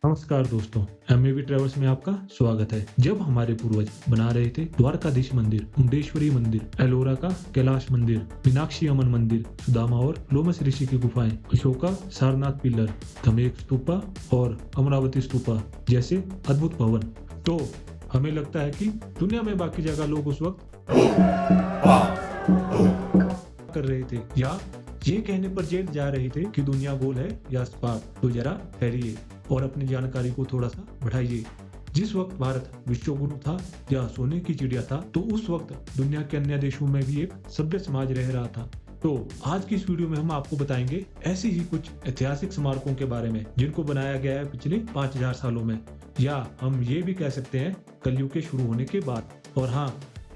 नमस्कार दोस्तों, MAV travels में आपका स्वागत है। जब हमारे पूर्वज बना रहे थे द्वारकाधीश मंदिर, मुंडेश्वरी मंदिर, एलोरा का कैलाश मंदिर, मीनाक्षी अमन मंदिर, सुदामा और लोमस ऋषि की गुफाएं, अशोका सारनाथ पिलर, धमेक स्तूपा और अमरावती स्तूपा जैसे अद्भुत भवन, तो हमें लगता है कि दुनिया में बाकी जगह लोग उस वक्त कर रहे थे या ये कहने पर जेल जा रहे थे कि दुनिया गोल है या सपाट। तो जरा ठहरिए और अपनी जानकारी को थोड़ा सा बढ़ाइए। जिस वक्त भारत विश्व गुरु था या सोने की चिड़िया था, तो उस वक्त दुनिया के अन्य देशों में भी एक सभ्य समाज रह रहा था। तो आज की इस वीडियो में हम आपको बताएंगे ऐसी ही कुछ ऐतिहासिक स्मारकों के बारे में जिनको बनाया गया है पिछले 5000 सालों में, या हम ये भी कह सकते हैं कलयुग के शुरू होने के बाद। और हाँ,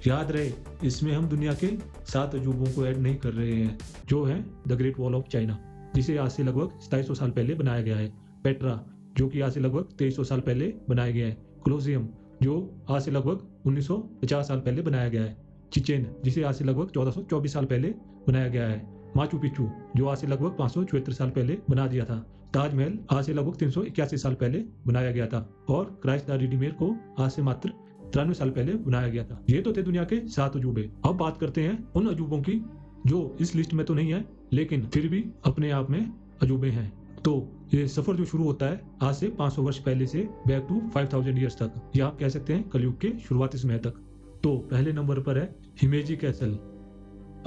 याद रहे, इसमें हम दुनिया के 7 अजूबों को ऐड नहीं कर रहे हैं, जो है the great wall of China, जिसे आज से लगभग 2700 साल पहले बनाया गया है। पेट्रा, जो कि आज से लगभग 2300 साल पहले बनाया गया है। कोलोसियम, जो आज से लगभग 1950 साल पहले बनाया गया है। चिचेन, जिसे आज से लगभग 1424 साल पहले बनाया गया है। माचू पिच्चू, जो आज से लगभग 574 साल पहले बना दिया था। ताजमहल आज से लगभग 381 साल पहले बनाया गया था। और क्राइस्ट द रिडीमर को आज से मात्र 93 साल पहले बनाया गया था। ये तो थे दुनिया के 7 अजूबे। अब बात करते हैं उन अजूबों की जो इस लिस्ट में तो नहीं है, लेकिन फिर भी अपने आप में अजूबे हैं। तो ये सफर जो शुरू होता है आज से 500 वर्ष पहले से बैक टू 5000 ईयर्स तक, या आप कह सकते हैं कलयुग के शुरुआती समय तक। तो पहले नंबर पर है हिमेजी कैसल।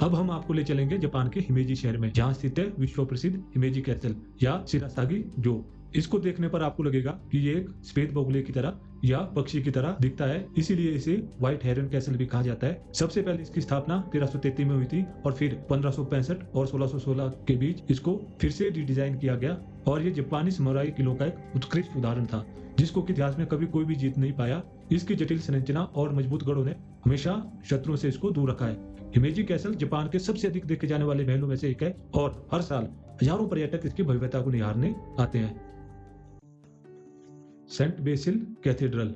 अब हम आपको ले चलेंगे जापान के हिमेजी शहर में, जहाँ स्थित है विश्व प्रसिद्ध हिमेजी कैसल या शिरासागी। जो इसको देखने पर आपको लगेगा कि ये एक सफेद बगुले की तरह या पक्षी की तरह दिखता है, इसीलिए इसे व्हाइट हेरन कैसल भी कहा जाता है। सबसे पहले इसकी स्थापना 1333 में हुई थी और फिर 1565 और 1616 के बीच इसको फिर से रिडिजाइन किया गया। और ये जापानी समुराई किलों का एक उत्कृष्ट उदाहरण था, जिसको कि इतिहास में कभी कोई भी जीत नहीं पाया। इसकी जटिल संरचना और मजबूत गढ़ों ने हमेशा शत्रुओं से इसको दूर रखा है। हिमेजी कैसल जापान के सबसे अधिक देखे जाने वाले महलों में से एक है और हर साल हजारों पर्यटक इसकी भव्यता को निहारने आते हैं। सेंट बेसिल कैथेड्रल,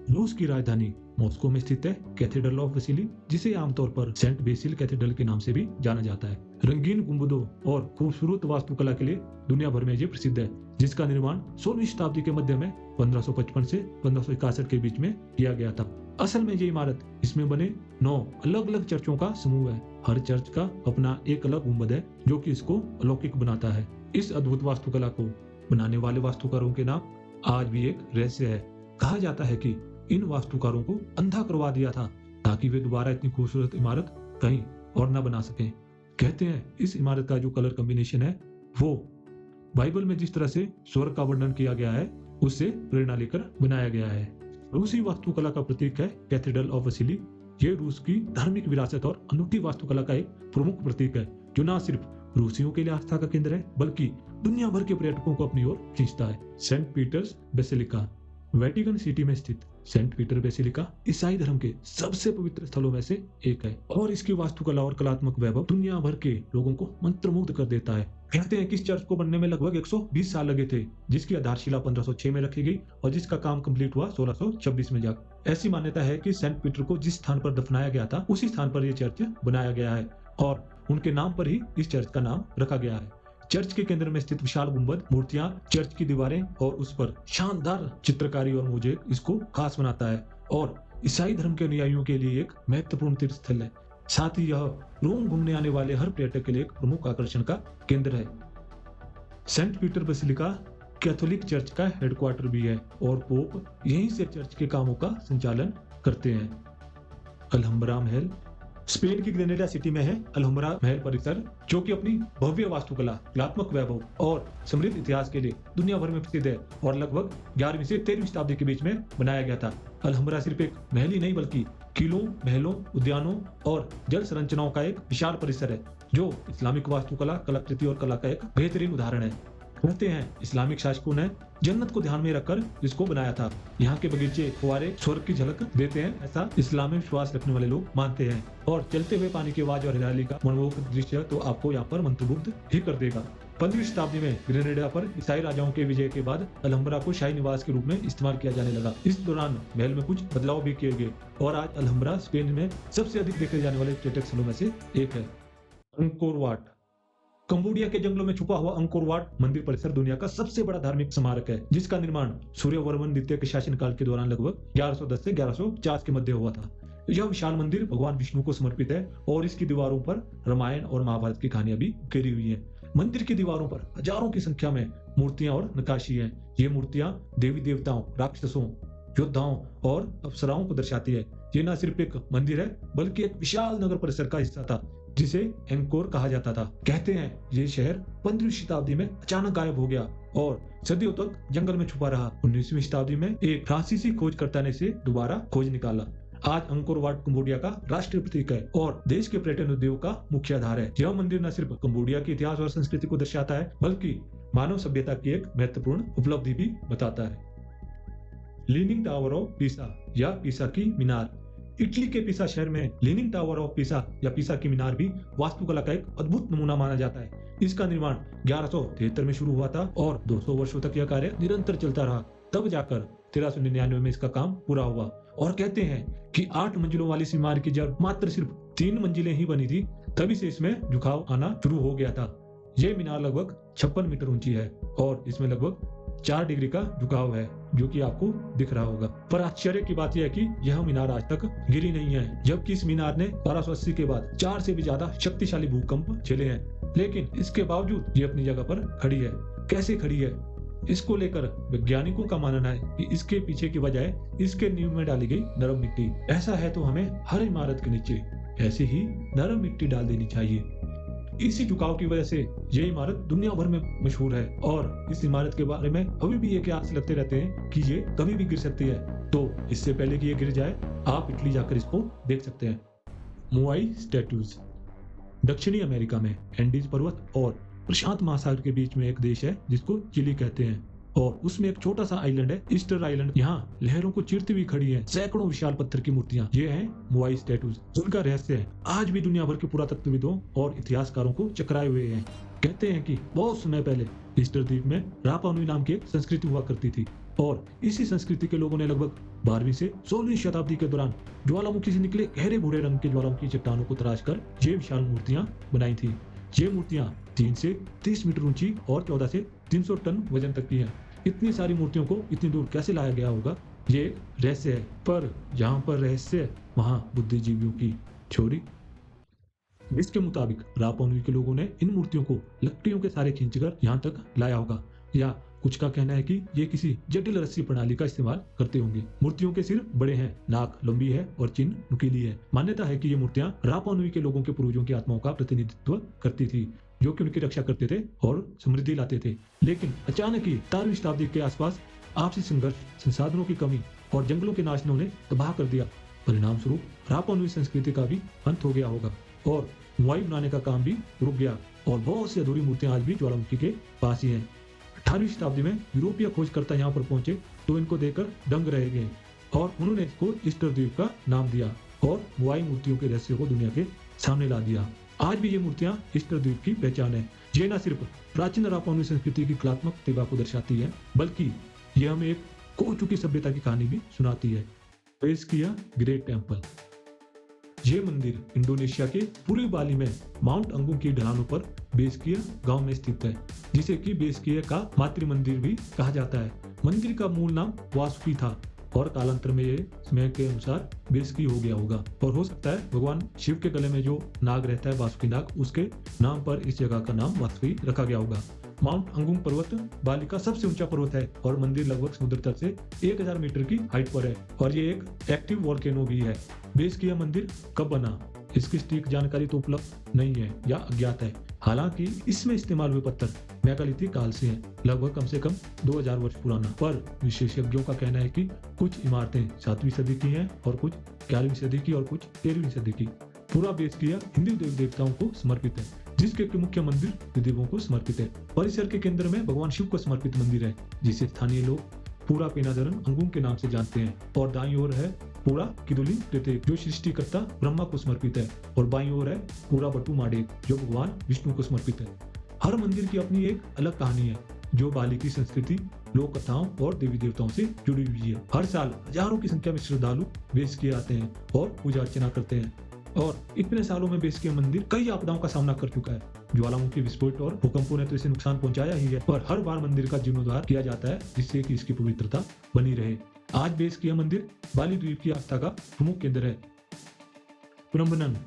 रूस की राजधानी मॉस्को में स्थित है कैथेड्रल ऑफ वसीली, जिसे आमतौर पर सेंट बेसिल कैथेड्रल के नाम से भी जाना जाता है। रंगीन गुंबदों और खूबसूरत वास्तुकला के लिए दुनिया भर में ये प्रसिद्ध है, जिसका निर्माण 16वीं शताब्दी के मध्य में 1555 से 1561 के बीच में किया गया था। असल में ये इमारत, इसमें बने 9 अलग अलग चर्चों का समूह है। हर चर्च का अपना एक अलग गुंबद है, जो कि इसको अलौकिक बनाता है। इस अद्भुत वास्तुकला को बनाने वाले वास्तुकारों के नाम आज भी एक रहस्य है। कहा जाता है कि इन वास्तुकारों को अंधा करवा दिया था ताकि वे दोबारा इतनी खूबसूरत इमारत कहीं और न बना सकें। कहते हैं इस इमारत का जो कलर कॉम्बिनेशन है वो बाइबल में जिस तरह से स्वर्ग का वर्णन किया गया है उससे प्रेरणा लेकर बनाया गया है। रूसी वास्तुकला का प्रतीक है कैथेड्रल ऑफ वसीली। ये रूस की धार्मिक विरासत और अनूठी वास्तुकला का एक प्रमुख प्रतीक है, जो न सिर्फ रूसियों के लिए आस्था का केंद्र है बल्कि दुनिया भर के पर्यटकों को अपनी ओर खींचता है। Saint Peter's Basilica, Vatican City में स्थित सेंट पीटर बेसिलिका ईसाई धर्म के सबसे पवित्र स्थलों में से एक है और इसकी वास्तुकला और कलात्मक वैभव दुनिया भर के लोगों को मंत्रमुग्ध कर देता है। कहते हैं कि इस चर्च को बनने में लगभग 120 साल लगे थे, जिसकी आधारशिला 1506 में रखी गई और जिसका काम कंप्लीट हुआ 1626 में जाकर। ऐसी मान्यता है कि सेंट पीटर को जिस स्थान पर दफनाया गया था उसी स्थान पर यह चर्च बनाया गया है और उनके नाम पर ही इस चर्च का नाम रखा गया है। चर्च के केंद्र में स्थित विशाल गुंबद, मूर्तियां, चर्च की दीवारें और उस पर शानदार चित्रकारी और मोज़ेक इसको खास बनाता है और ईसाई धर्म के अनुयायियों के लिए एक महत्वपूर्ण तीर्थ स्थल है। साथ ही यह रोम घूमने आने वाले हर पर्यटक के लिए एक प्रमुख आकर्षण का केंद्र है। Saint Peter Basilica Catholic church का हेडक्वार्टर भी है और पोप यहीं से चर्च के कामों का संचालन करते हैं। अल्हम्ब्रा महल, स्पेन की ग्रेनेडा सिटी में है अल्हम्ब्रा महल परिसर, जो कि अपनी भव्य वास्तुकला, कलात्मक वैभव और समृद्ध इतिहास के लिए दुनिया भर में प्रसिद्ध है और लगभग 11वीं से 13वीं शताब्दी के बीच में बनाया गया था। अल्हम्ब्रा सिर्फ एक महल ही नहीं बल्कि किलों, महलों, उद्यानों और जल संरचनाओं का एक विशाल परिसर है, जो इस्लामिक वास्तुकला, कलाकृति और कला का एक बेहतरीन उदाहरण है। कहते हैं इस्लामिक शासकों ने जन्नत को ध्यान में रखकर इसको बनाया था। यहाँ के बगीचे, फुवारे स्वर्ग की झलक देते हैं, ऐसा इस्लाम में विश्वास रखने वाले लोग मानते हैं। और चलते हुए पानी की आवाज और हरियाली का मनमोहक दृश्य तो आपको यहाँ पर मंत्रमुग्ध ही कर देगा। 15वीं शताब्दी में ग्रेनेडा पर ईसाई राजाओं के विजय के बाद अल्हम्ब्रा को शाही निवास के रूप में इस्तेमाल किया जाने लगा। इस दौरान महल में कुछ बदलाव भी किए गए और आज अल्हम्ब्रा स्पेन में सबसे अधिक देखे जाने वाले पर्यटक स्थलों में से एक है। अंकोर वाट, कंबोडिया के जंगलों में छुपा हुआ अंकोर वाट मंदिर परिसर दुनिया का सबसे बड़ा धार्मिक स्मारक है, जिसका निर्माण सूर्यवर्मन द्वितीय के शासनकाल के दौरान लगभग 1110 से 1150 के मध्य हुआ था। यह विशाल मंदिर भगवान विष्णु को समर्पित है और इसकी दीवारों पर रामायण और महाभारत की कहानियां भी गिरी हुई है। मंदिर की दीवारों पर हजारों की संख्या में मूर्तियां और नक्काशी है। ये मूर्तियां देवी देवताओं, राक्षसों, योद्धाओं और अप्सराओं को दर्शाती है। ये न सिर्फ एक मंदिर है बल्कि एक विशाल नगर परिसर का हिस्सा था जिसे एंकोर कहा जाता था। कहते हैं ये शहर 15वीं शताब्दी में अचानक गायब हो गया और सदियों तक जंगल में छुपा रहा। 19वीं शताब्दी में एक फ्रांसीसी खोजकर्ता ने इसे दोबारा खोज निकाला। आज अंकोर वाट कंबोडिया का राष्ट्रीय प्रतीक है और देश के पर्यटन उद्योग का मुख्य आधार है। यह मंदिर न सिर्फ कंबोडिया के इतिहास और संस्कृति को दर्शाता है बल्कि मानव सभ्यता की एक महत्वपूर्ण उपलब्धि भी बताता है। लीनिंग टावर ऑफ पीसा या पीसा की मीनार। इटली के पीसा शहर में लीनिंग टावर ऑफ पीसा या पीसा की मीनार भी वास्तुकला का एक अद्भुत नमूना माना जाता है। इसका निर्माण 1173 में शुरू हुआ था और 200 वर्षों तक यह कार्य निरंतर चलता रहा। तब जाकर 1399 में इसका काम पूरा हुआ और कहते हैं कि 8 मंजिलों वाली इस इमारत की जब मात्र सिर्फ 3 मंजिलें ही बनी थी तभी से इसमें झुकाव आना शुरू हो गया था। ये मीनार लगभग 56 मीटर ऊंची है और इसमें लगभग 4 डिग्री का झुकाव है, जो कि आपको दिख रहा होगा। पर आश्चर्य की बात यह है कि यह मीनार आज तक गिरी नहीं है, जबकि इस मीनार ने 1280 के बाद 4 से भी ज्यादा शक्तिशाली भूकंप झेले हैं। लेकिन इसके बावजूद ये अपनी जगह पर खड़ी है। कैसे खड़ी है? इसको लेकर वैज्ञानिकों का मानना है कि इसके पीछे की वजह इसके नींव में डाली गई नरम मिट्टी। ऐसा है तो हमें हर इमारत के नीचे ऐसे ही नरम मिट्टी डाल देनी चाहिए। इसी झुकाव की वजह से ये इमारत दुनिया भर में मशहूर है और इस इमारत के बारे में अभी भी ये कयास लगते रहते हैं कि ये कभी भी गिर सकती है। तो इससे पहले कि ये गिर जाए आप इटली जाकर इसको देख सकते हैं। मोआई स्टैट्यूज। दक्षिणी अमेरिका में एंडीज पर्वत और प्रशांत महासागर के बीच में एक देश है जिसको चिली कहते हैं और उसमें एक छोटा सा आइलैंड है, ईस्टर आइलैंड। यहाँ लहरों को चीरती हुई खड़ी है सैकड़ों विशाल पत्थर की मूर्तियां। ये हैं मोआई स्टैट्यूज। उनका रहस्य है आज भी दुनिया भर के पुरातत्वविदों और इतिहासकारों को चकराए हुए हैं। कहते हैं कि बहुत समय पहले ईस्टर द्वीप में रापा नुई नाम की एक संस्कृति हुआ करती थी और इसी संस्कृति के लोगों ने लगभग 12वीं से 16वीं शताब्दी के दौरान ज्वालामुखी से निकले गहरे भूरे रंग के ज्वालामुखी चट्टानों को तराश कर ये विशाल मूर्तियां बनाई थी। ये मूर्तियां 3 से 30 मीटर ऊंची और 14 से 300 टन वजन तक की हैं। इतनी सारी मूर्तियों को इतनी दूर कैसे लाया गया होगा, ये एक रहस्य है। पर जहाँ पर रहस्य है वहाँ बुद्धिजीवियों की छोरी। इसके मुताबिक रापा नुई के लोगों ने इन मूर्तियों को लकड़ियों के सहारे खींचकर यहाँ तक लाया होगा, या कुछ का कहना है कि ये किसी जटिल रस्सी प्रणाली का इस्तेमाल करते होंगे। मूर्तियों के सिर बड़े हैं, नाक लंबी है और चिन्ह नुकीली है। मान्यता है कि ये मूर्तियां रापा नुई के लोगों के पूर्वजों की आत्माओं का प्रतिनिधित्व करती थी, जो कि उनकी रक्षा करते थे और समृद्धि लाते थे। लेकिन अचानक ही 17वीं शताब्दी के आसपास आपसी संघर्ष, संसाधनों की कमी और जंगलों के नाश ने उन्हें तबाह कर दिया। परिणाम स्वरूप रापा नुई संस्कृति का भी अंत हो गया होगा और मोआई बनाने का काम भी रुक गया और बहुत सी अधूरी मूर्तियां आज भी ज्वालामुखी के पास ही हैं। 18वीं शताब्दी में यूरोपीय खोजकर्ता यहाँ पर पहुंचे तो इनको देखकर दंग रह गए और उन्होंने इसको ईस्टर द्वीप का नाम दिया और मोआई मूर्तियों के रहस्य को दुनिया के सामने ला दिया। आज भी ये मूर्तियां ईस्टर द्वीप की पहचान है। ये न सिर्फ प्राचीन रापा नुई संस्कृति की कलात्मक प्रतिभा को दर्शाती है, बल्कि ये हमें एक खो चुकी सभ्यता की कहानी भी सुनाती है। बेस्किया ग्रेट टेम्पल। ये मंदिर इंडोनेशिया के पूर्वी बाली में माउंट अंगुम की ढलानों पर बेस्किया गांव में स्थित है, जिसे कि बेस्किया का मातृ मंदिर भी कहा जाता है। मंदिर का मूल नाम वासुकी था और कालांतर में ये समय के अनुसार बेस्की हो गया होगा और हो सकता है भगवान शिव के गले में जो नाग रहता है, वासुकी नाग, उसके नाम पर इस जगह का नाम वासुकी रखा गया होगा। माउंट अंगुम पर्वत बाली का सबसे ऊंचा पर्वत है और मंदिर लगभग समुद्र तल से 1000 मीटर की हाइट पर है और ये एक एक्टिव वोल्केनो भी है। बेस्किया मंदिर कब बना, इसकी सटीक जानकारी तो उपलब्ध नहीं है या अज्ञात है। हालांकि इसमें इस्तेमाल हुए पत्थर मेगालिथिक काल से हैं, लगभग कम से कम 2000 वर्ष पुराना। पर विशेषज्ञों का कहना है कि कुछ इमारतें 7वीं सदी की हैं और कुछ 11वीं सदी की और कुछ 13वीं सदी की। पूरा बेस्किया हिंदू देवी देवताओं को समर्पित है, जिसके मुख्य मंदिर देवों को समर्पित है। परिसर के केंद्र में भगवान शिव को समर्पित मंदिर है, जिसे स्थानीय लोग पूरा पेनादरन अंगुम के नाम से जानते हैं। और दाईं ओर है पूरा किदुली प्रत्येक, जो सृष्टिकर्ता ब्रह्मा को समर्पित है, और बाईं ओर है पूरा बटू माडे, जो भगवान विष्णु को समर्पित है। हर मंदिर की अपनी एक अलग कहानी है, जो बाली की संस्कृति, लोक कथाओं और देवी देवताओं से जुड़ी हुई है। हर साल हजारों की संख्या में श्रद्धालु बेस्किया आते हैं और पूजा अर्चना करते हैं। और इतने सालों में बेस किया मंदिर कई आपदाओं का सामना कर चुका है। ज्वालामुखी विस्फोट और भूकंपों ने तो इसे नुकसान पहुंचाया ही है, पर हर बार मंदिर का जीर्णोद्धार किया जाता है जिससे कि इसकी पवित्रता बनी रहे। आज बेस किया मंदिर बाली द्वीप की आस्था का प्रमुख केंद्र है। प्रम्बनन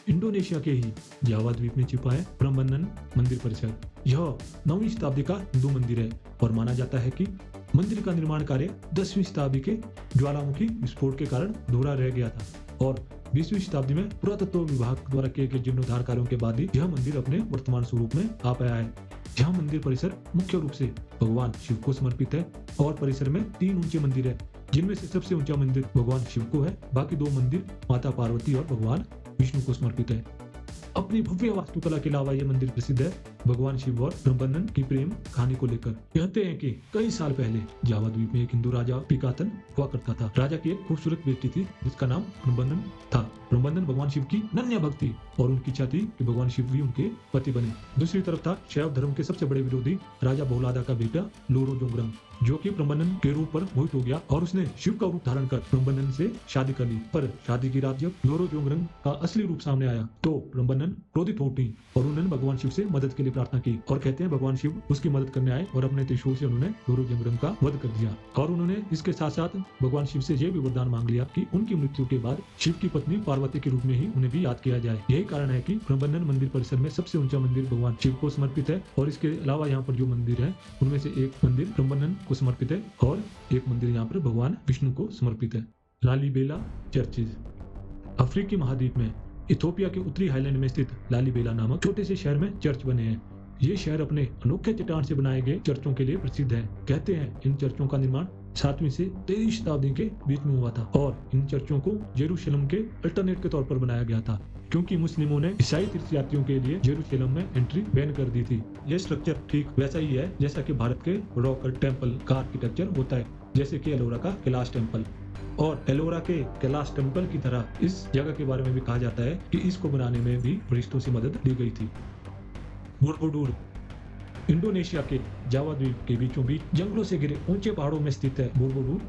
इंडोनेशिया के ही जावा द्वीप में छिपा है प्रम्बनन मंदिर परिसर। यह 9वीं शताब्दी का हिंदू मंदिर है और माना जाता है कि मंदिर का निर्माण कार्य 10वीं शताब्दी के ज्वालामुखी विस्फोट के कारण अधूरा रह गया था और 20वीं शताब्दी में पुरातत्व विभाग द्वारा किए गए जीर्णोद्धार कार्यों के बाद ही यह मंदिर अपने वर्तमान स्वरूप में आ पाया है। यह मंदिर परिसर मुख्य रूप से भगवान शिव को समर्पित है और परिसर में 3 ऊंचे मंदिर है, जिनमें से सबसे ऊंचा मंदिर भगवान शिव को है। बाकी 2 मंदिर माता पार्वती और भगवान विष्णु को समर्पित है। अपनी भव्य वास्तुकला के अलावा यह मंदिर प्रसिद्ध है भगवान शिव और प्रम्बनन की प्रेम कहानी को लेकर। कहते हैं कि कई साल पहले जावा द्वीप में एक हिंदू राजा पिकातन हुआ करता था। राजा की एक खूबसूरत बेटी थी जिसका नाम प्रम्बनन था। प्रम्बनन भगवान शिव की अनन्य भक्ति और उनकी इच्छा थी कि भगवान शिव भी उनके पति बने। दूसरी तरफ था शैव धर्म के सबसे बड़े विरोधी राजा बहुलादा का बेटा लोरो जोंगरंग, जो कि प्रम्बनन के रूप पर मोहित हो गया और उसने शिव का रूप धारण कर प्रम्बनन से शादी कर ली। पर शादी की रात जब लोरो जोंगरंग का असली रूप सामने आया तो प्रम्बनन क्रोधित हो उठी और उन्होंने भगवान शिव से मदद के लिए प्रार्थना की और कहते हैं भगवान शिव उसकी मदद करने आए और अपने त्रिशूल से उन्होंने लोरो जोंगरंग का वध कर दिया। और उन्होंने इसके साथ साथ भगवान शिव से यह भी वरदान मांग लिया कि उनकी मृत्यु के बाद शिव की पत्नी पार्वती के रूप में ही उन्हें भी याद किया जाए। यही कारण है कि प्रम्बनन मंदिर परिसर में सबसे ऊंचा मंदिर भगवान शिव को समर्पित है और इसके अलावा यहाँ पर जो मंदिर है उनमें से एक मंदिर प्रम्बनन को समर्पित है और एक मंदिर यहाँ पर भगवान विष्णु को समर्पित है। लालीबेला चर्चेज अफ्रीकी महाद्वीप में इथोपिया के उत्तरी हाईलैंड में स्थित लालीबेला नामक छोटे से शहर में चर्च बने हैं। ये शहर अपने अनोखे चट्टान से बनाए गए चर्चों के लिए प्रसिद्ध है। कहते हैं इन चर्चों का निर्माण 7वीं से 13वीं शताब्दी के बीच में हुआ था और इन चर्चों को जेरूशलेम के अल्टरनेट के तौर पर बनाया गया था क्योंकि मुस्लिमों ने ईसाई तीर्थयात्रियों के लिए जेरूशलेम में एंट्री बैन कर दी थी। यह स्ट्रक्चर ठीक वैसा ही है जैसा कि भारत के रॉक टेम्पल का आर्किटेक्चर होता है, जैसे कि एलोरा का कैलाश टेम्पल। और एलोरा के कैलाश टेम्पल की तरह इस जगह के बारे में भी कहा जाता है कि इसको बनाने में भी फरिश्तों से मदद ली गई थी। बोरबुडुर इंडोनेशिया के जावा द्वीप के बीचों बीच जंगलों से घिरे ऊंचे पहाड़ों में स्थित है बोरबुडुर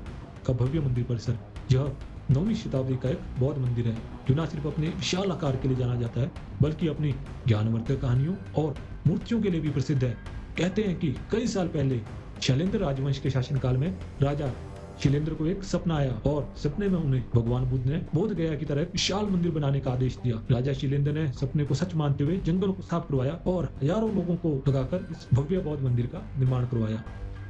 का भव्य मंदिर परिसर। यह 9वीं शताब्दी का एक बौद्ध मंदिर है जो न सिर्फ अपने विशाल आकार के लिए जाना जाता है बल्कि अपनी ज्ञानवर्धक कहानियों और मूर्तियों के लिए भी प्रसिद्ध है। कहते हैं कि कई साल पहले शैलेंद्र राजवंश के शासनकाल में राजा शैलेंद्र को एक सपना आया और सपने में उन्हें भगवान बुद्ध ने बोध गया की तरह एक विशाल मंदिर बनाने का आदेश दिया। राजा शैलेंद्र ने सपने को सच मानते हुए जंगलों को साफ करवाया और हजारों लोगों को लगाकर इस भव्य बौद्ध मंदिर का निर्माण करवाया।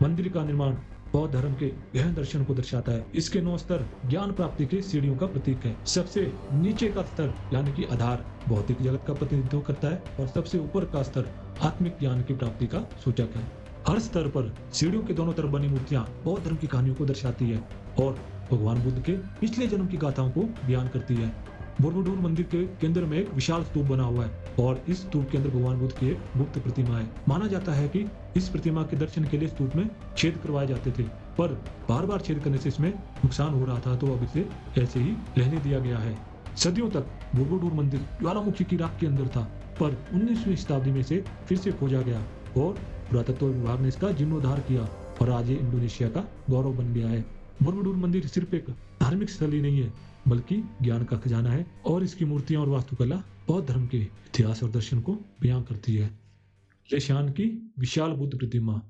मंदिर का निर्माण बौद्ध धर्म के गहन दर्शन को दर्शाता है। इसके 9 स्तर ज्ञान प्राप्ति के सीढ़ियों का प्रतीक है। सबसे नीचे का स्तर यानी कि आधार भौतिक जगत का प्रतिनिधित्व करता है और सबसे ऊपर का स्तर आत्मिक ज्ञान की प्राप्ति का सूचक है। हर स्तर पर सीढ़ियों के दोनों तरफ बनी मूर्तियां बौद्ध धर्म की कहानियों को दर्शाती है और भगवान बुद्ध के पिछले जन्म की गाथाओं को बयान करती है। बोरबुडुर मंदिर के केंद्र में एक विशाल स्तूप बना हुआ है और इस स्तूप के अंदर भगवान बुद्ध की एक गुप्त प्रतिमा है। माना जाता है कि इस प्रतिमा के दर्शन के लिए स्तूप में छेद करवाए जाते थे, पर बार बार छेद करने से इसमें नुकसान हो रहा था तो अब इसे ऐसे ही रहने दिया गया है। सदियों तक बोरबुडुर मंदिर ज्वालामुखी की राख के अंदर था, पर 19वीं शताब्दी में से फिर से खोजा गया और पुरातत्व विभाग ने इसका जीर्णोद्धार किया और आज ये इंडोनेशिया का गौरव बन गया है। बोरबुडुर मंदिर सिर्फ एक धार्मिक स्थल ही नहीं है बल्कि ज्ञान का खजाना है और इसकी मूर्तियां और वास्तुकला बौद्ध धर्म के इतिहास और दर्शन को बयां करती है। लेशान की विशाल बुद्ध प्रतिमा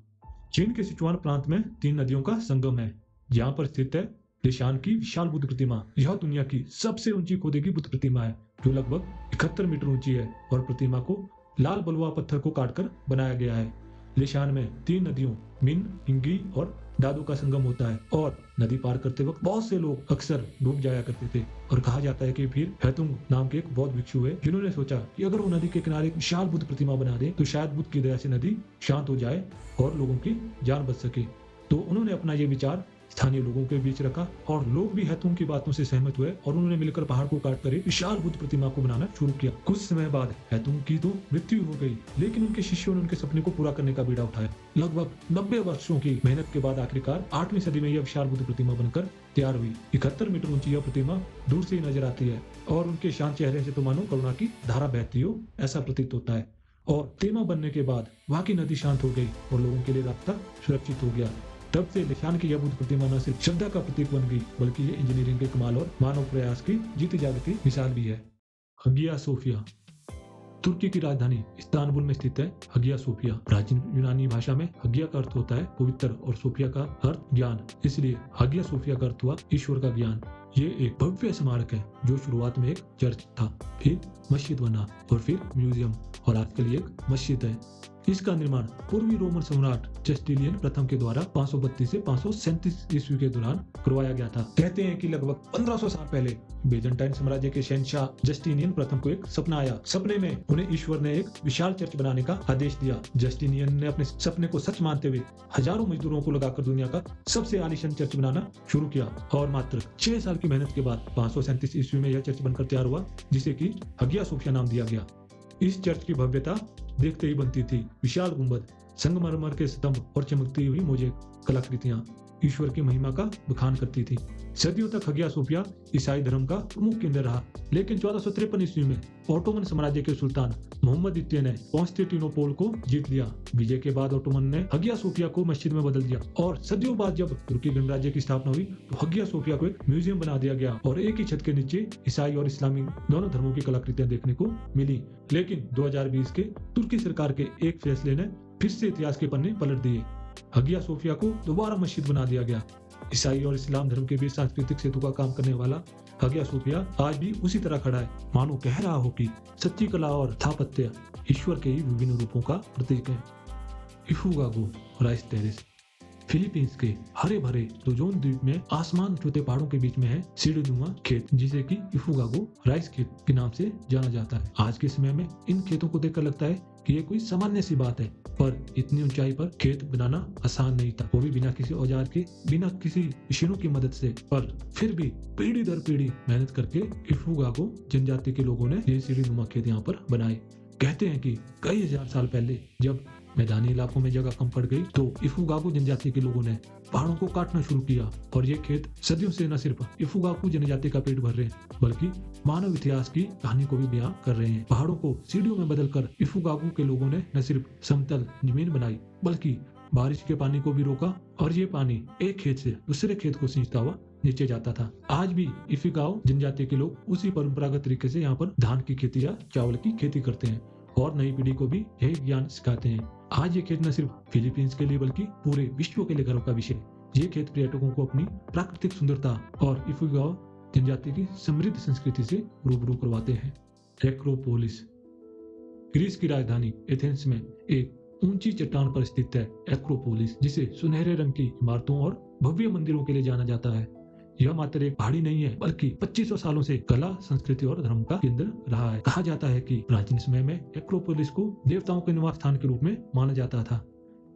चीन के सिचुआन प्रांत में 3 नदियों का संगम है जहाँ पर स्थित है लेशान की विशाल बुद्ध प्रतिमा। यह दुनिया की सबसे ऊंची खोदी गई बुद्ध प्रतिमा है जो लगभग 71 मीटर ऊंची है और प्रतिमा को लाल बलुआ पत्थर को काटकर बनाया गया है। लेशान में 3 नदियों मिन, इंगी और दादू का संगम होता है और नदी पार करते वक्त बहुत से लोग अक्सर डूब जाया करते थे और कहा जाता है कि फिर हैतुंग नाम के एक बौद्ध भिक्षु है जिन्होंने सोचा कि अगर वो नदी के किनारे एक विशाल बुद्ध प्रतिमा बना दे तो शायद बुद्ध की दया से नदी शांत हो जाए और लोगों की जान बच सके। तो उन्होंने अपना ये विचार स्थानीय लोगों के बीच रखा और लोग भी हैतुंग की बातों से सहमत हुए और उन्होंने मिलकर पहाड़ को काट कर एक विशाल बुद्ध प्रतिमा को बनाना शुरू किया। कुछ समय बाद हैतुंग की तो मृत्यु हो गई, लेकिन उनके शिष्यों ने उनके सपने को पूरा करने का बीड़ा उठाया। लगभग 90 वर्षों की मेहनत के बाद आखिरकार 8वीं सदी में यह विशाल बुद्ध प्रतिमा बनकर तैयार हुई। 71 मीटर ऊंची यह प्रतिमा दूर से ही नजर आती है और उनके शांत चेहरे से तो मानो करुणा की धारा बहती हो ऐसा प्रतीत होता है। और प्रतिमा बनने के बाद वहां की नदी शांत हो गई और लोगों के लिए रास्ता सुरक्षित हो गया। तब से लिशान की यह बुद्ध प्रतिमा न सिर्फ श्रद्धा का प्रतीक बन गई, बल्कि ये इंजीनियरिंग के कमाल और मानव प्रयास की जीती जागती मिसाल भी है। हगिया सोफिया तुर्की की राजधानी इस्तांबुल में स्थित है हगिया सोफिया। प्राचीन यूनानी भाषा में हगिया का अर्थ होता है पवित्र और सोफिया का अर्थ ज्ञान, इसलिए हगिया सोफिया का अर्थ हुआ ईश्वर का ज्ञान। ये एक भव्य स्मारक है जो शुरुआत में एक चर्च था, फिर मस्जिद बना और फिर म्यूजियम और आजकल ये एक मस्जिद है। इसका निर्माण पूर्वी रोमन सम्राट जस्टिनियन प्रथम के द्वारा 532 से 537 ईस्वी के दौरान करवाया गया था। कहते हैं कि लगभग 1500 साल पहले बेजेंटाइन साम्राज्य के शहंशाह जस्टिनियन प्रथम को एक सपना आया। सपने में उन्हें ईश्वर ने एक विशाल चर्च बनाने का आदेश दिया। जस्टिनियन ने अपने सपने को सच मानते हुए हजारों मजदूरों को लगाकर दुनिया का सबसे आलीशान चर्च बनाना शुरू किया और मात्र 6 साल की मेहनत के बाद 537 ईस्वी में यह चर्च बनकर तैयार हुआ, जिसे कि हगिया सोफिया नाम दिया गया। इस चर्च की भव्यता देखते ही बनती थी। विशाल गुंबद, संगमरमर के स्तंभ और चमकती हुई मोज़ेक कलाकृतियां ईश्वर की महिमा का बखान करती थी। सदियों तक हगिया सोफिया ईसाई धर्म का प्रमुख केंद्र रहा, लेकिन 1453 ईस्वी में ओटोमन साम्राज्य के सुल्तान मोहम्मद द्वितीय ने कॉन्स्टेंटिनोपल को जीत लिया। विजय के बाद ओटोमन ने हगिया सोफिया को मस्जिद में बदल दिया और सदियों बाद जब तुर्की गणराज्य की स्थापना हुई तो हगिया सोफिया को एक म्यूजियम बना दिया गया और एक ही छत के नीचे ईसाई और इस्लामी दोनों धर्मों की कलाकृतियां देखने को मिली। लेकिन 2020 के तुर्की सरकार के एक फैसले ने फिर से इतिहास के पन्ने पलट दिए। हगिया सोफिया को दोबारा मस्जिद बना दिया गया। ईसाई और इस्लाम धर्म के बीच सांस्कृतिक सेतु का काम करने वाला हगिया सोफिया आज भी उसी तरह खड़ा है, मानो कह रहा हो कि सच्ची कला और स्थापत्य ईश्वर के ही विभिन्न रूपों का प्रतीक है। इफुगागो राइस टेरेस फिलीपींस के हरे भरे लुजोन द्वीप में आसमान छूते पहाड़ों के बीच में है सीढ़ीनुमा खेत, जिसे कि इफुगागो राइस खेत के नाम से जाना जाता है। आज के समय में इन खेतों को देखकर लगता है कि ये कोई सामान्य सी बात है, पर इतनी ऊंचाई पर खेत बनाना आसान नहीं था, वो भी बिना किसी औजार के, बिना किसी मशीनों की मदद से। पर फिर भी पीढ़ी दर पीढ़ी मेहनत करके इफुगागो जनजाति के लोगों ने ये सीढ़ीनुमा खेत यहाँ पर बनाए। कहते हैं कि कई हजार साल पहले जब मैदानी इलाकों में जगह कम पड़ गई तो इफुगागो जनजाति के लोगों ने पहाड़ों को काटना शुरू किया और ये खेत सदियों से न सिर्फ इफुगागो जनजाति का पेट भर रहे हैं, बल्कि मानव इतिहास की कहानी को भी बयां कर रहे हैं। पहाड़ों को सीढ़ियों में बदलकर इफुगागो के लोगों ने न सिर्फ समतल जमीन बनाई, बल्कि बारिश के पानी को भी रोका और ये पानी एक खेत से दूसरे खेत को सींचता हुआ नीचे जाता था। आज भी इफुगागो जनजाति के लोग उसी परंपरागत तरीके से यहाँ पर धान की खेती या चावल की खेती करते हैं और नई पीढ़ी को भी यही ज्ञान सिखाते हैं। आज ये खेत न सिर्फ फिलीपींस के लिए बल्कि पूरे विश्व के लिए गर्व का विषय। ये खेत पर्यटकों को अपनी प्राकृतिक सुंदरता और इफुगागो जनजाति की समृद्ध संस्कृति से रूबरू करवाते हैं। एक्रोपोलिस ग्रीस की राजधानी एथेंस में एक ऊंची चट्टान पर स्थित है एक्रोपोलिस, जिसे सुनहरे रंग की इमारतों और भव्य मंदिरों के लिए जाना जाता है। यह मात्र एक पहाड़ी नहीं है, बल्कि 2500 सालों से कला, संस्कृति और धर्म का केंद्र रहा है। कहा जाता है कि प्राचीन समय में एक्रोपोलिस को देवताओं के निवास स्थान के रूप में माना जाता था।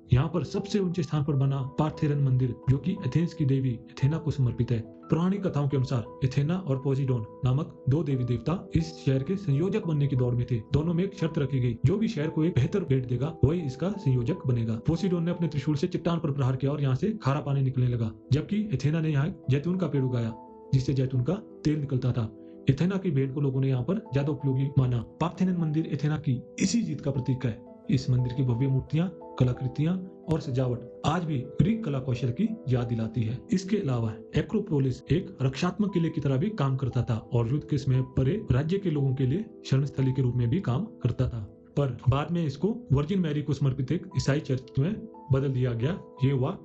यहाँ पर सबसे ऊंचे स्थान पर बना पार्थेरन मंदिर, जो कि एथेंस की देवी एथेना को समर्पित है। पौराणिक कथाओं के अनुसार एथेना और पोसीडोन नामक 2 देवी देवता इस शहर के संयोजक बनने की दौड़ में थे। दोनों में एक शर्त रखी गई, जो भी शहर को एक बेहतर भेंट देगा वही इसका संयोजक बनेगा। पोसीडोन ने अपने त्रिशूल से चट्टान पर प्रहार किया और यहाँ से खारा पानी निकलने लगा, जबकि एथेना ने यहाँ जैतून का पेड़ उगाया जिससे जैतून का तेल निकलता था। एथेना की भेंट को लोगों ने यहाँ पर ज्यादा उपयोगी माना। पार्थेनन मंदिर एथेना की इसी जीत का प्रतीक है। इस मंदिर की भव्य मूर्तियां, कलाकृतियां और सजावट आज भी ग्रीक कला कौशल की याद दिलाती है। इसके अलावा एक्रोपोलिस एक रक्षात्मक किले की तरह भी काम करता था और युद्ध के समय परे राज्य के लोगों के लिए शरण स्थली के रूप में भी काम करता था। पर बाद में इसको वर्जिन मैरी को समर्पित एक ईसाई चर्च में बदल दिया गया। ये हुआ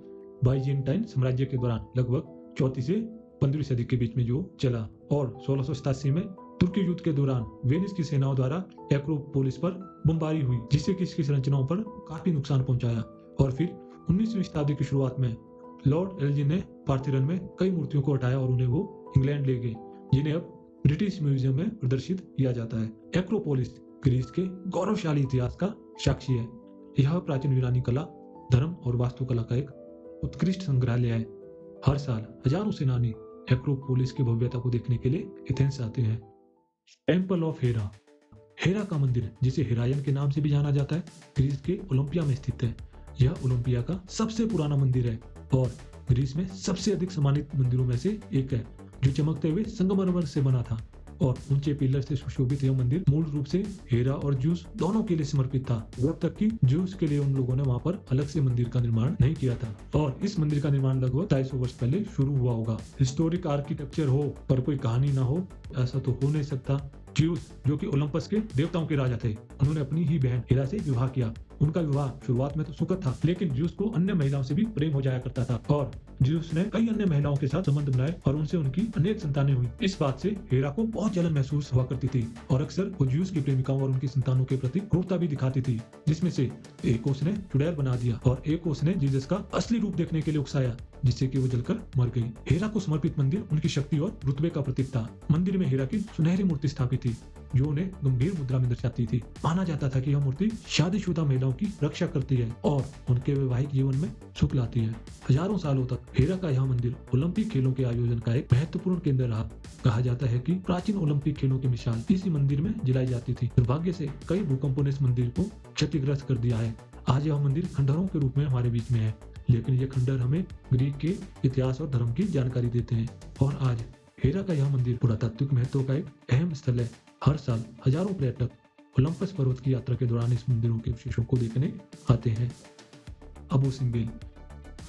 बाइजेंटाइन साम्राज्य के दौरान लगभग 4वीं से 15वीं सदी के बीच में जो चला, और 1687 में तुर्की युद्ध के दौरान वेनिस की सेनाओं द्वारा एक्रोपोलिस पर बमबारी हुई, जिससे कि इसकी संरचनाओं पर काफी नुकसान पहुंचाया। और फिर 19वीं शताब्दी की शुरुआत में लॉर्ड एल्जिन ने पार्थेरन में कई मूर्तियों को हटाया और उन्हें वो इंग्लैंड ले गए, जिन्हें अब ब्रिटिश म्यूजियम में प्रदर्शित किया जाता है। एक्रोपोलिस ग्रीस के गौरवशाली इतिहास का साक्षी है। यह प्राचीन यूनानी कला, धर्म और वास्तुकला का एक उत्कृष्ट संग्रहालय है। हर साल हजारों सेनानी एक्रोपोलिस की भव्यता को देखने के लिए एथेंस आते हैं। टेम्पल ऑफ हेरा हेरा का मंदिर, जिसे हेरायन के नाम से भी जाना जाता है, ग्रीस के ओलंपिया में स्थित है। यह ओलंपिया का सबसे पुराना मंदिर है और ग्रीस में सबसे अधिक सम्मानित मंदिरों में से एक है, जो चमकते हुए संगमरमर से बना था। और ऊंचे पिलर से सुशोभित यह मंदिर मूल रूप से हेरा और ज्यूस दोनों के लिए समर्पित था, जब तक कि ज्यूस के लिए उन लोगों ने वहां पर अलग से मंदिर का निर्माण नहीं किया था। और इस मंदिर का निर्माण लगभग 250 वर्ष पहले शुरू हुआ होगा। हिस्टोरिक आर्किटेक्चर हो पर कोई कहानी ना हो, ऐसा तो हो नहीं सकता। ज्यूस जो कि ओलंपस के देवताओं के राजा थे, उन्होंने अपनी ही बहन हेरा से विवाह किया। उनका विवाह शुरुआत में तो सुखद था, लेकिन ज्यूस को अन्य महिलाओं से भी प्रेम हो जाया करता था और ज्यूस ने कई अन्य महिलाओं के साथ संबंध बनाए और उनसे उनकी अनेक संतानें हुई। इस बात से हेरा को बहुत जलन महसूस हुआ करती थी और अक्सर वो ज्यूस की प्रेमिकाओं और उनकी संतानों के प्रति क्रूरता भी दिखाती थी, जिसमें से एक को उसने चुड़ैल बना दिया और एक को उसने जीसस का असली रूप देखने के लिए उकसाया, जिससे कि वो जलकर मर गई। हेरा को समर्पित मंदिर उनकी शक्ति और रुतबे का प्रतीक था। मंदिर में हेरा की सुनहरी मूर्ति स्थापित थी जो उन्हें गंभीर मुद्रा में दर्शाती थी। माना जाता था कि यह मूर्ति शादीशुदा महिलाओं की रक्षा करती है और उनके वैवाहिक जीवन में सुख लाती है। हजारों सालों तक हेरा का यह मंदिर ओलंपिक खेलों के आयोजन का एक महत्वपूर्ण केंद्र रहा। कहा जाता है कि प्राचीन ओलंपिक खेलों की मिसाल इसी मंदिर में जलाई जाती थी। दुर्भाग्य से कई भूकंपों ने इस मंदिर को क्षतिग्रस्त कर दिया है। आज यह मंदिर खंडहरों के रूप में हमारे बीच में है, लेकिन ये खंडहर हमें ग्रीक के इतिहास और धर्म की जानकारी देते हैं। और आज हेरा का यह मंदिर पुरातात्विक महत्व का एक अहम स्थल है। हर साल हजारों पर्यटक ओलंपस पर्वत की यात्रा के दौरान इस मंदिरों के अवशेषों को देखने आते हैं। अबू सिम्बेल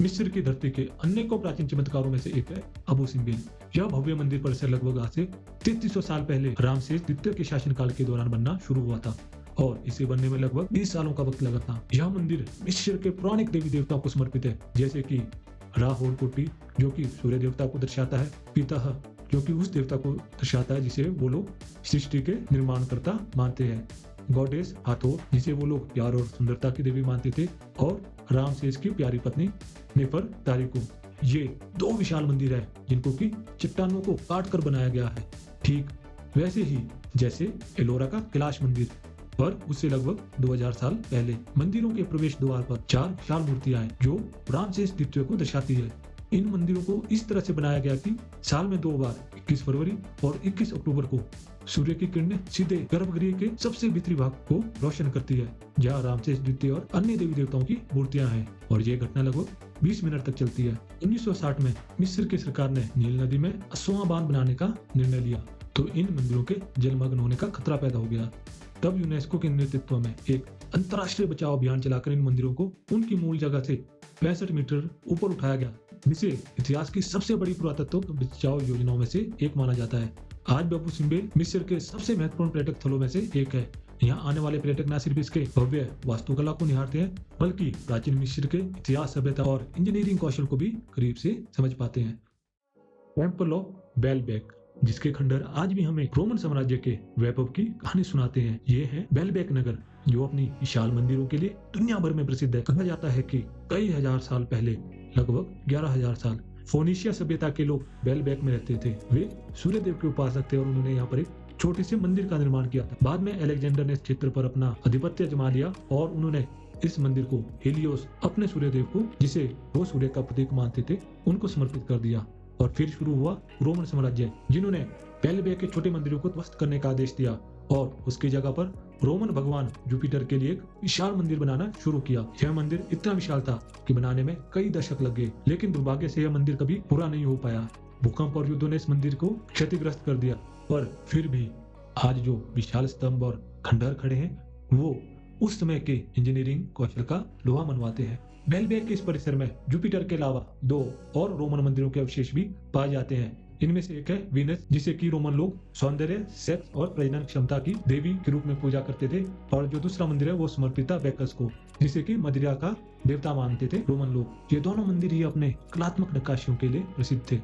मिस्र की धरती के अनेकों प्राचीन चमत्कारों में से एक है अबू सिम्बेल। यह भव्य मंदिर परिसर लगभग आज से 3300 साल पहले रामसेस द्वितीय के शासनकाल के दौरान बनना शुरू हुआ था और इसे बनने में लगभग 20 सालों का वक्त लगा था। यह मंदिर मिस्र के पौराणिक देवी देवताओं को समर्पित है, जैसे कि रा होरकोटी जो कि सूर्य देवता को दर्शाता है, पितह जो कि उस देवता को दर्शाता है जिसे वो लोग सृष्टि के निर्माणकर्ता मानते हैं, गॉडेस हाथोर जिसे वो लोग प्यार और सुंदरता की देवी मानते थे, और रामसेस की प्यारी पत्नी नेफर तारी को। ये दो विशाल मंदिर है जिनको की चट्टानों को काट कर बनाया गया है, ठीक वैसे ही जैसे एलोरा का कैलाश मंदिर, पर उससे लगभग 2000 साल पहले। मंदिरों के प्रवेश द्वार पर 4 विशाल मूर्तियां हैं जो रामसेस द्वितीय को दर्शाती है। इन मंदिरों को इस तरह से बनाया गया कि साल में 2 बार 21 फरवरी और 21 अक्टूबर को सूर्य की किरणें सीधे गर्भगृह के सबसे भीतरी भाग को रोशन करती है, जहाँ रामसेस द्वितीय और अन्य देवी देवताओं की मूर्तियां हैं, और ये घटना लगभग 20 मिनट तक चलती है। 1960 में मिस्र की सरकार ने नील नदी में असुआ बांध बनाने का निर्णय लिया, तो इन मंदिरों के जलमग्न होने का खतरा पैदा हो गया। तब यूनेस्को के नेतृत्व में एक अंतर्राष्ट्रीय बचाव अभियान चलाकर इन मंदिरों को उनकी मूल जगह से 65 मीटर ऊपर उठाया गया, जिसे इतिहास की सबसे बड़ी पुरातत्व बचाव योजनाओं में से एक माना जाता है। आज अबू सिम्बेल मिस्र के सबसे महत्वपूर्ण पर्यटक स्थलों में से एक है। यहाँ आने वाले पर्यटक न सिर्फ इसके भव्य वास्तुकला को निहारते हैं, बल्कि प्राचीन मिस्र के इतिहास, सभ्यता और इंजीनियरिंग कौशल को भी करीब से समझ पाते हैं। टेम्पल ऑफ बेलबेक, जिसके खंडहर आज भी हमें रोमन साम्राज्य के वैभव की कहानी सुनाते हैं। ये है बेलबेक नगर, जो अपनी विशाल मंदिरों के लिए दुनिया भर में प्रसिद्ध है। कहा जाता है कि कई हजार साल पहले, लगभग 11,000 साल, फोनिशिया सभ्यता के लोग बेलबेक में रहते थे। वे सूर्य देव के उपासक थे और उन्होंने यहाँ पर एक छोटे से मंदिर का निर्माण किया था। बाद में अलेक्जेंडर ने इस क्षेत्र पर अपना आधिपत्य जमा लिया और उन्होंने इस मंदिर को हेलियोस, अपने सूर्य देव को, जिसे वो सूर्य का प्रतीक मानते थे, उनको समर्पित कर दिया। और फिर शुरू हुआ रोमन साम्राज्य, जिन्होंने बेलबेक के छोटे मंदिरों को ध्वस्त करने का आदेश दिया और उसकी जगह पर रोमन भगवान जुपिटर के लिए एक विशाल मंदिर बनाना शुरू किया। यह मंदिर इतना विशाल था कि बनाने में कई दशक लग गए, लेकिन दुर्भाग्य से यह मंदिर कभी पूरा नहीं हो पाया। भूकंप और युद्धों ने इस मंदिर को क्षतिग्रस्त कर दिया, पर फिर भी आज जो विशाल स्तंभ और खंडहर खड़े हैं, वो उस समय के इंजीनियरिंग कौशल का लोहा मनवाते हैं। बेलबेक के इस परिसर में जुपिटर के अलावा 2 और रोमन मंदिरों के अवशेष भी पाए जाते हैं। इनमें से एक है वीनस, जिसे कि रोमन लोग सौंदर्य, सेक्स और प्रजनन क्षमता की देवी के रूप में पूजा करते थे, और जो दूसरा मंदिर है वो समर्पित था बैकस को, जिसे कि मदिरा का देवता मानते थे रोमन लोग। ये दोनों मंदिर ही अपने कलात्मक नक्काशियों के लिए प्रसिद्ध थे।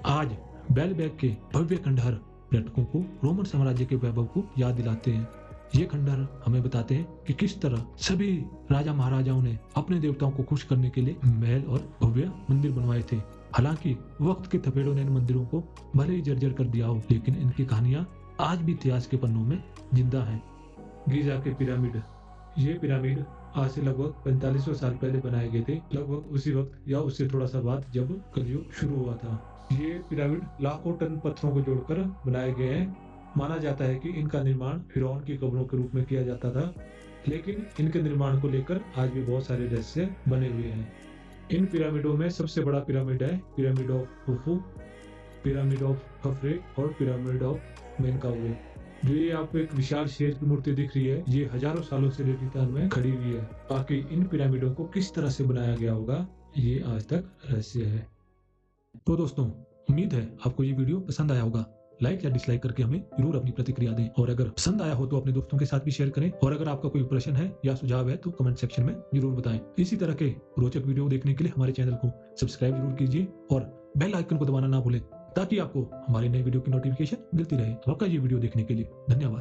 आज बेलबेक के भव्य खंडहर पर्यटकों को रोमन साम्राज्य के वैभव को याद दिलाते हैं। ये खंडहर हमें बताते हैं कि किस तरह सभी राजा महाराजाओं ने अपने देवताओं को खुश करने के लिए महल और भव्य मंदिर बनवाए थे। हालांकि वक्त के थपेड़ों ने इन मंदिरों को भले ही जर्जर कर दिया हो, लेकिन इनकी कहानियां आज भी इतिहास के पन्नों में जिंदा हैं। गीजा के पिरामिड, ये पिरामिड आज से लगभग 4500 साल पहले बनाए गए थे, लगभग उसी वक्त या उससे थोड़ा सा बाद जब कलयुग शुरू हुआ था। ये पिरामिड लाखों टन पत्थरों को जोड़कर बनाए गए हैं। माना जाता है कि इनका निर्माण फिरौन की कब्रों के रूप में किया जाता था, लेकिन इनके निर्माण को लेकर आज भी बहुत सारे रहस्य बने हुए हैं। इन पिरामिडों में सबसे बड़ा पिरामिड है pyramid of Khufu. Pyramid of Khafre और पिरामिड ऑफ मेनकावे। जो ये आपको एक विशाल शेर की मूर्ति दिख रही है, ये हजारों सालों से रेगिस्तान में खड़ी हुई है। बाकी इन पिरामिडों को किस तरह से बनाया गया होगा, ये आज तक रहस्य है। तो दोस्तों, उम्मीद है आपको ये वीडियो पसंद आया होगा। लाइक या डिसलाइक करके हमें जरूर अपनी प्रतिक्रिया दें, और अगर पसंद आया हो तो अपने दोस्तों के साथ भी शेयर करें। और अगर आपका कोई प्रश्न है या सुझाव है तो कमेंट सेक्शन में जरूर बताएं। इसी तरह के रोचक वीडियो देखने के लिए हमारे चैनल को सब्सक्राइब जरूर कीजिए और बेल आइकन को दबाना ना भूलें, ताकि आपको हमारे नए वीडियो की नोटिफिकेशन मिलती रहे। आपका ये वीडियो देखने के लिए धन्यवाद।